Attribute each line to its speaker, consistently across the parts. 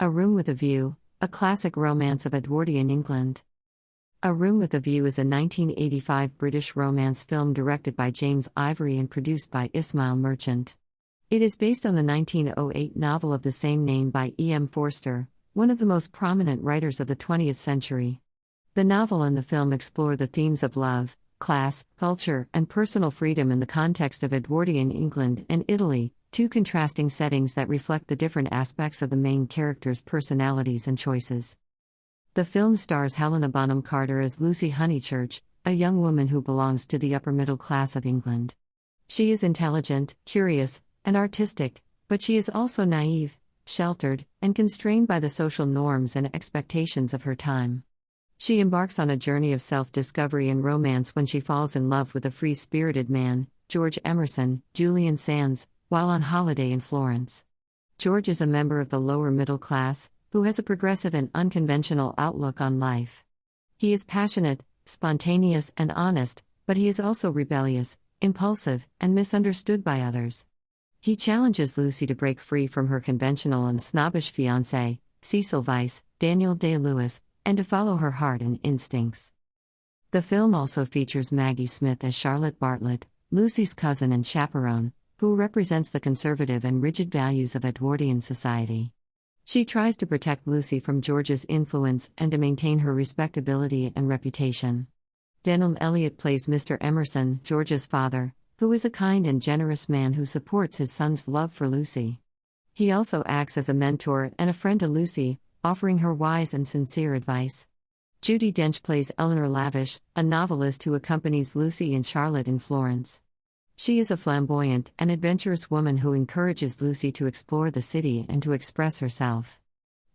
Speaker 1: A Room with a View, a classic romance of Edwardian England. A Room with a View is a 1985 British romance film directed by James Ivory and produced by Ismail Merchant. It is based on the 1908 novel of the same name by E.M. Forster, one of the most prominent writers of the 20th century. The novel and the film explore the themes of love, class, culture, and personal freedom in the context of Edwardian England and Italy, two contrasting settings that reflect the different aspects of the main characters' personalities and choices. The film stars Helena Bonham Carter as Lucy Honeychurch, a young woman who belongs to the upper middle class of England. She is intelligent, curious, and artistic, but she is also naive, sheltered, and constrained by the social norms and expectations of her time. She embarks on a journey of self-discovery and romance when she falls in love with a free-spirited man, George Emerson, Julian Sands, while on holiday in Florence. George is a member of the lower middle class, who has a progressive and unconventional outlook on life. He is passionate, spontaneous, and honest, but he is also rebellious, impulsive, and misunderstood by others. He challenges Lucy to break free from her conventional and snobbish fiancé, Cecil Vyse, Daniel Day-Lewis, and to follow her heart and instincts. The film also features Maggie Smith as Charlotte Bartlett, Lucy's cousin and chaperone, who represents the conservative and rigid values of Edwardian society. She tries to protect Lucy from George's influence and to maintain her respectability and reputation. Denholm Elliott plays Mr. Emerson, George's father, who is a kind and generous man who supports his son's love for Lucy. He also acts as a mentor and a friend to Lucy, offering her wise and sincere advice. Judi Dench plays Eleanor Lavish, a novelist who accompanies Lucy and Charlotte in Florence. She is a flamboyant and adventurous woman who encourages Lucy to explore the city and to express herself.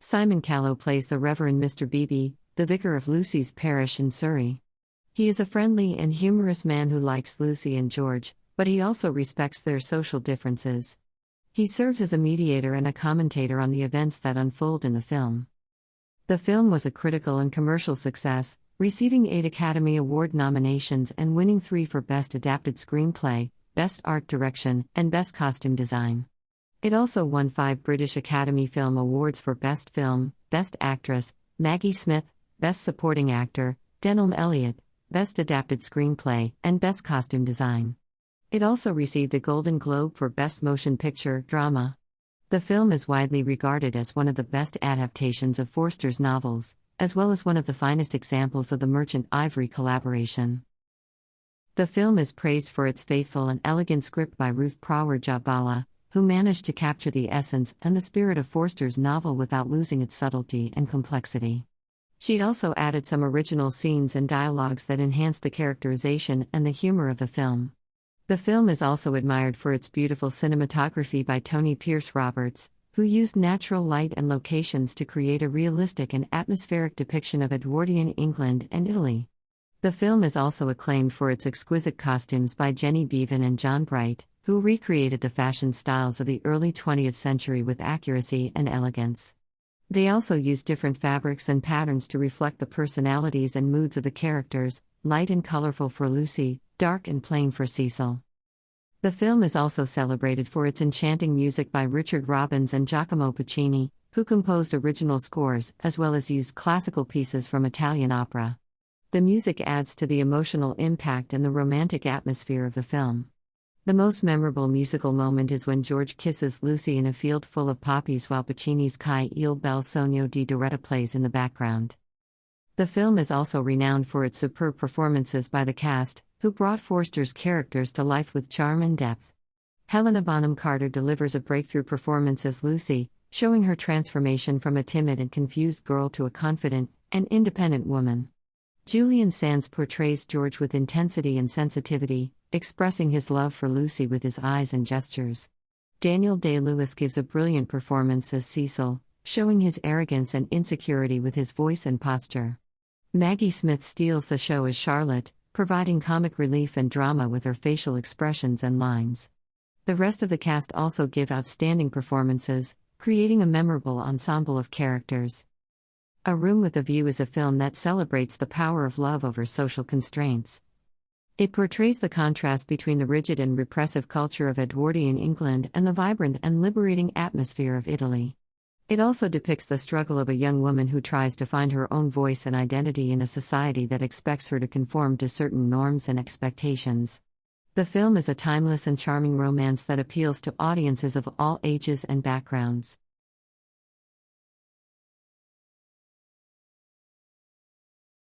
Speaker 1: Simon Callow plays the Reverend Mr. Beebe, the vicar of Lucy's parish in Surrey. He is a friendly and humorous man who likes Lucy and George, but he also respects their social differences. He serves as a mediator and a commentator on the events that unfold in the film. The film was a critical and commercial success, receiving 8 Academy Award nominations and winning 3 for Best Adapted Screenplay, Best Art Direction, and Best Costume Design. It also won 5 British Academy Film Awards for Best Film, Best Actress, Maggie Smith, Best Supporting Actor, Denholm Elliott, Best Adapted Screenplay, and Best Costume Design. It also received a Golden Globe for Best Motion Picture, Drama. The film is widely regarded as one of the best adaptations of Forster's novels, as well as one of the finest examples of the Merchant-Ivory collaboration. The film is praised for its faithful and elegant script by Ruth Prawer-Jabala, who managed to capture the essence and the spirit of Forster's novel without losing its subtlety and complexity. She also added some original scenes and dialogues that enhanced the characterization and the humor of the film. The film is also admired for its beautiful cinematography by Tony Pierce Roberts, who used natural light and locations to create a realistic and atmospheric depiction of Edwardian England and Italy. The film is also acclaimed for its exquisite costumes by Jenny Beavan and John Bright, who recreated the fashion styles of the early 20th century with accuracy and elegance. They also used different fabrics and patterns to reflect the personalities and moods of the characters, light and colorful for Lucy, dark and plain for Cecil. The film is also celebrated for its enchanting music by Richard Robbins and Giacomo Puccini, who composed original scores as well as used classical pieces from Italian opera. The music adds to the emotional impact and the romantic atmosphere of the film. The most memorable musical moment is when George kisses Lucy in a field full of poppies while Puccini's Kai il bel sogno di Doretta plays in the background. The film is also renowned for its superb performances by the cast, who brought Forster's characters to life with charm and depth. Helena Bonham Carter delivers a breakthrough performance as Lucy, showing her transformation from a timid and confused girl to a confident and independent woman. Julian Sands portrays George with intensity and sensitivity, expressing his love for Lucy with his eyes and gestures. Daniel Day-Lewis gives a brilliant performance as Cecil, showing his arrogance and insecurity with his voice and posture. Maggie Smith steals the show as Charlotte, providing comic relief and drama with her facial expressions and lines. The rest of the cast also give outstanding performances, creating a memorable ensemble of characters. A Room with a View is a film that celebrates the power of love over social constraints. It portrays the contrast between the rigid and repressive culture of Edwardian England and the vibrant and liberating atmosphere of Italy. It also depicts the struggle of a young woman who tries to find her own voice and identity in a society that expects her to conform to certain norms and expectations. The film is a timeless and charming romance that appeals to audiences of all ages and backgrounds.